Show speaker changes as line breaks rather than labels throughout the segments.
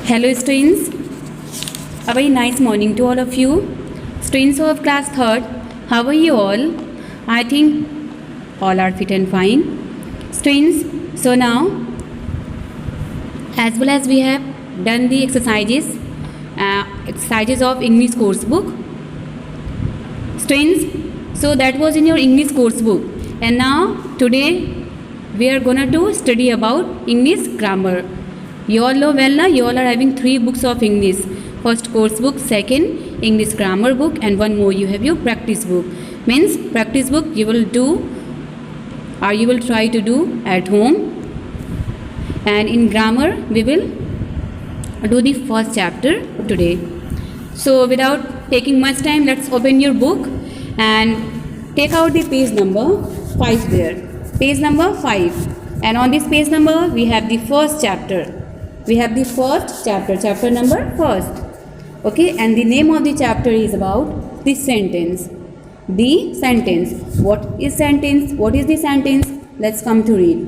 Hello students, a very nice morning to all of you. Students of class 3rd, how are you all? I think all are fit and fine. Students, so now as well as we have done the exercises of English course book. Students, so that was in your English course book, and now today we are gonna to study about English grammar. You all know well, you all are having 3 books of English. First course book, second English grammar book, and one more you have your practice book. Means practice book you will do or you will try to do at home, and in grammar we will do the first chapter today. So without taking much time, let's open your book and take out the page number 5 there. Page number 5, and on this page number we have the first chapter. We have the first chapter, chapter number 1st. Okay, and the name of the chapter is about the sentence. The sentence. What is sentence? What is the sentence? Let's come to read.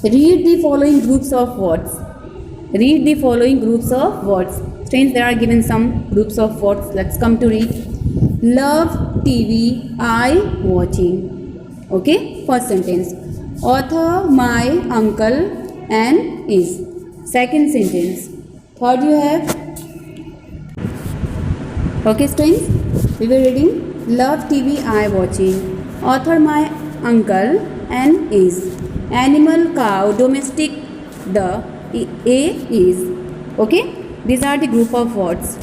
Read the following groups of words. Read the following groups of words. Students, there are given some groups of words. Let's come to read. Love, TV, I, watching. Okay, first sentence. Author, my uncle, and is. Second sentence. Third you have. Okay students, we were reading love, TV, I, watching. Author, my uncle, and is. Animal, cow, domestic, the, a, is. Okay, these are the group of words.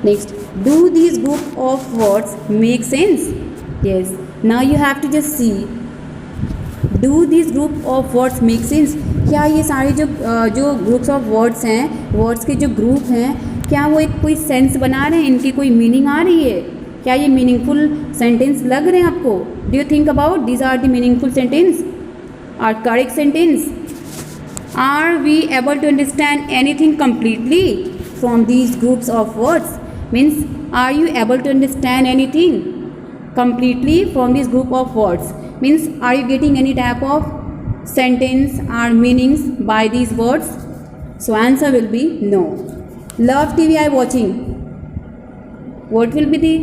Next, do these group of words make sense? Yes, now you have to just see. Do these group of words make sense? क्या ये सारे जो groups of words हैं, words के जो group हैं, क्या वो एक कोई सेंस बना रहे हैं, इनकी कोई मीनिंग आ रही है? क्या ये मीनिंगफुल सेंटेंस लग रहे हैं आपको? Do you think about these are the meaningful sentence are correct sentence? Are we able to understand anything completely from these groups of words? Means are you able to understand anything completely from this group of words? Means are you getting any type of sentence or meanings by these words? So answer will be no. Love, TV, I, watching. What will be the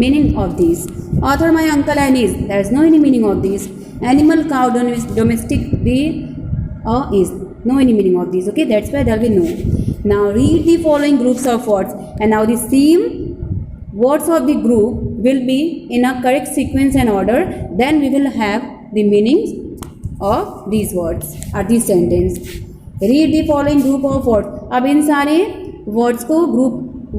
meaning of these? Author, my uncle, and is. There is no any meaning of these. Animal, cow, domestic, be, or is. No any meaning of these. Okay, that's why there will be no. Now read the following groups of words, and now the same words of the group will be in a correct sequence and order. Then we will have the meanings of these words or these sentence. Read the following group of words. अब इन सारे words को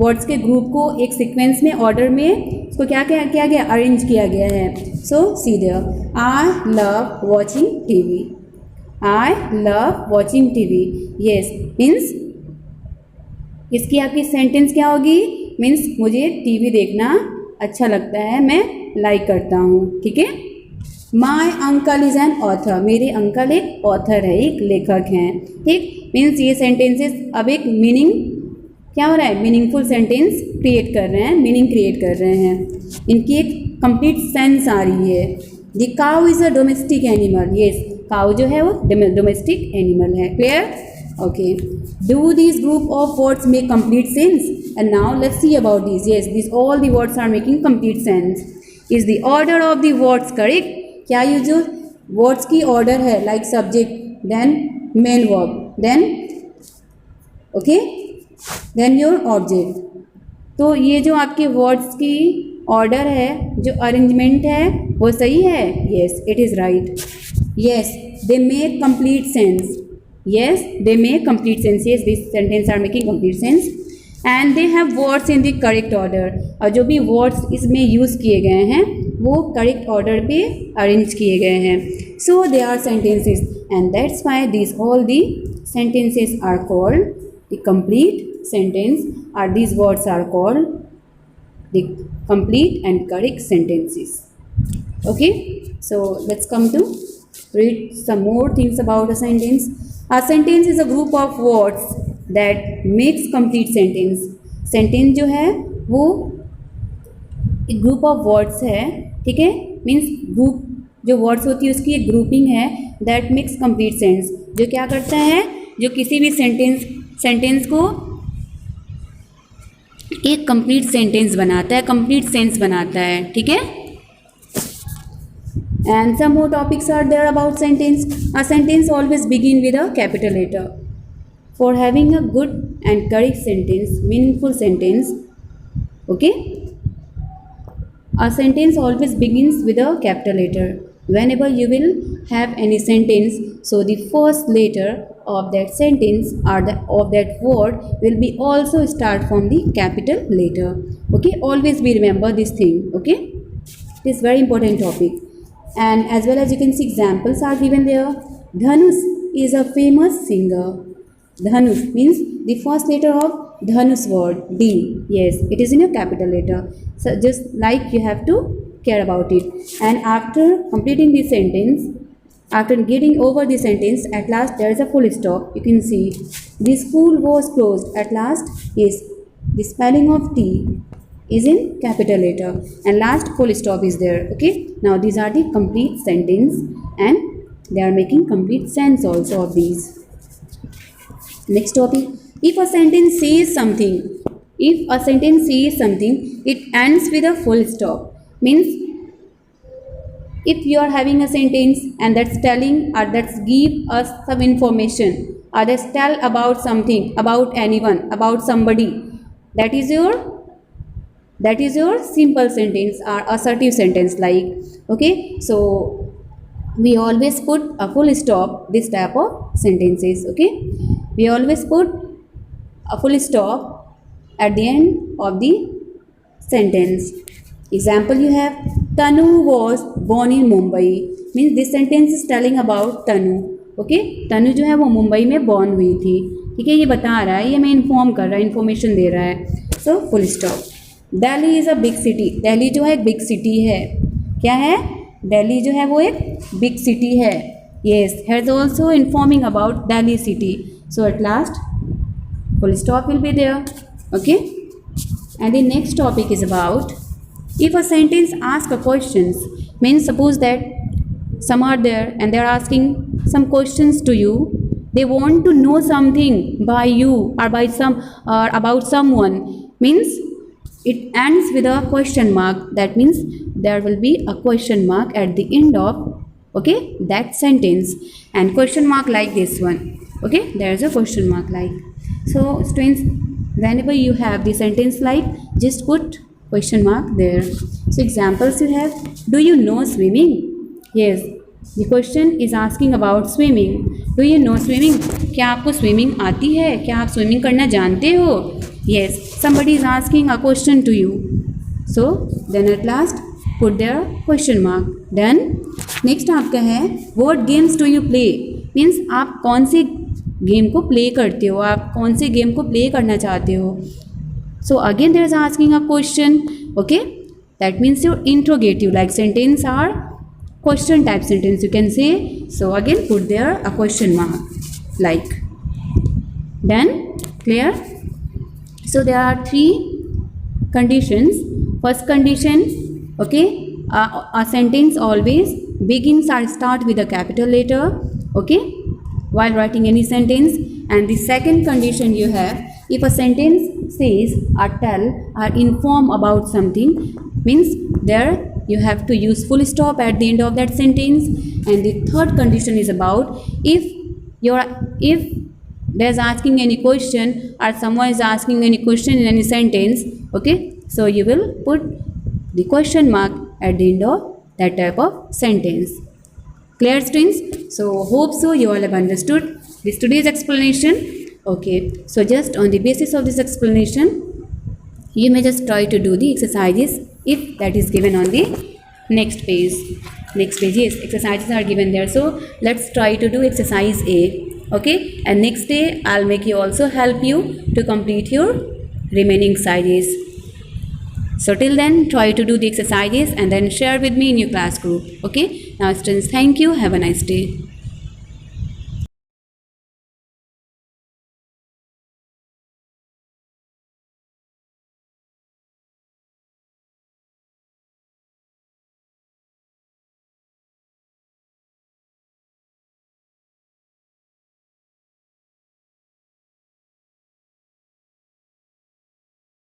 words के group को एक sequence में order में इसको क्या किया गया? अरेंज किया गया है. So see there. I love watching TV. I love watching TV. Yes, means इसकी आपकी सेंटेंस क्या होगी? मीन्स मुझे टीवी देखना अच्छा लगता है, मैं लाइक करता हूँ. ठीक है. My uncle is an author. मेरे अंकल एक ऑथर है, एक लेखक हैं. ठीक. मीन्स ये सेंटेंसेस अब एक मीनिंग क्या हो रहा है? मीनिंगफुल सेंटेंस क्रिएट कर रहे हैं, मीनिंग क्रिएट कर रहे हैं. इनकी एक कंप्लीट सेंस आ रही है. The cow is a domestic animal. Yes, cow जो है वो डोमेस्टिक एनिमल है. Clear? Okay. Do these group of words make complete sense? And now let's see about these. Yes, these all the words are making complete sense. Is the order of the words correct? क्या ये जो words की order है, like subject, then main verb, then okay, then your object. तो ये जो आपके words की order है, जो arrangement है, वो सही है? Yes, it is right. Yes, they make complete sense. Yes, they make complete sense. Yes, these sentences are making complete sense. And they have words in the correct order. और जो भी words इसमें use किए गए हैं वो correct order पे arrange किए गए हैं. So they are sentences, and that's why these all the sentences are called the complete sentence, or these words are called the complete and correct sentences. Okay, so let's come to read some more things about a sentence. A sentence is a group of words that makes complete sentence. Sentence जो है वो एक group of words है. ठीक है. Means group जो words होती है उसकी एक ग्रुपिंग है दैट मेक्स कंप्लीट सेंस, जो क्या करता है, जो किसी भी सेंटेंस को एक कंप्लीट सेंटेंस बनाता है, कंप्लीट सेंस बनाता है, ठीक है। And some more topics are there about sentence. A sentence always begin with a capital letter. For having a good and correct sentence, meaningful sentence, okay, a sentence always begins with a capital letter. Whenever you will have any sentence, so the first letter of that sentence or of that word will be also start from the capital letter. Okay, always be remember this thing. Okay, it is very important topic. And as well as you can see examples are given there. Dhanush is a famous singer. Dhanush means the first letter of Dhanush word, D. Yes, it is in a capital letter. So just like you have to care about it. And after completing the sentence, after getting over the sentence, at last there is a full stop. You can see the school was closed. At last, yes, the spelling of T is in capital letter. And last full stop is there. Okay. Now these are the complete sentence and they are making complete sense also of these. Next topic. If a sentence says something, it ends with a full stop. Means if you are having a sentence and that's telling or that's give us some information or that's tell about something, about anyone, about somebody, that is your simple sentence or assertive sentence, like, okay. So we always put a full stop this type of sentences. Okay, we always put a full stop at the end of the sentence. Example you have, Tanu was born in Mumbai. Means this sentence is telling about Tanu. Okay, तनु जो है वो मुंबई में born हुई थी, ठीक है, ये बता रहा है, ये मैं इन्फॉर्म कर रहा है, इन्फॉर्मेशन दे रहा है. So full stop. Delhi is a big city. Delhi जो है एक बिग सिटी है. क्या है? दिल्ली जो है वो एक बिग सिटी है. Yes, has also informing about Delhi city. So at last full stop will be there. Okay, and the next topic is about if a sentence asks a questions. Means suppose that some are there and they are asking some questions to you. They want to know something by you or by some or about someone. Means it ends with a question mark. That means there will be a question mark at the end of, okay, that sentence, and question mark like this one. Okay, there is a question mark like. So students, whenever you have the sentence like, just put question mark there. So examples you have, do you know swimming? Yes, the question is asking about swimming. Do you know swimming? क्या आपको swimming आती है? क्या आप swimming करना जानते हो? Yes, somebody is asking a question to you. So then at last put their question mark. Then next आपका है, what games do you play? Means आप कौन से गेम को प्ले करते हो, आप कौन से गेम को प्ले करना चाहते हो. So again there is asking a question. Okay, that means your interrogative like sentence are question type sentence you can say. So again put there a question mark like. Then clear. So there are 3 conditions. First condition, okay, a sentence always begins or start with a capital letter. Okay, while writing any sentence. And the second condition you have, if a sentence says or tell or inform about something, means there you have to use full stop at the end of that sentence. And the third condition is about if there's asking any question or someone is asking any question in any sentence, okay, so you will put the question mark at the end of that type of sentence. Clear students? So hope so you all have understood this today's explanation. Okay, so just on the basis of this explanation, you may just try to do the exercises if that is given on the next page. Next page, yes, exercises are given there. So let's try to do exercise A. Okay, and next day I'll make you also help you to complete your remaining exercises. So till then, try to do the exercises and then share with me in your class group. Okay, now students, thank you. Have a nice day.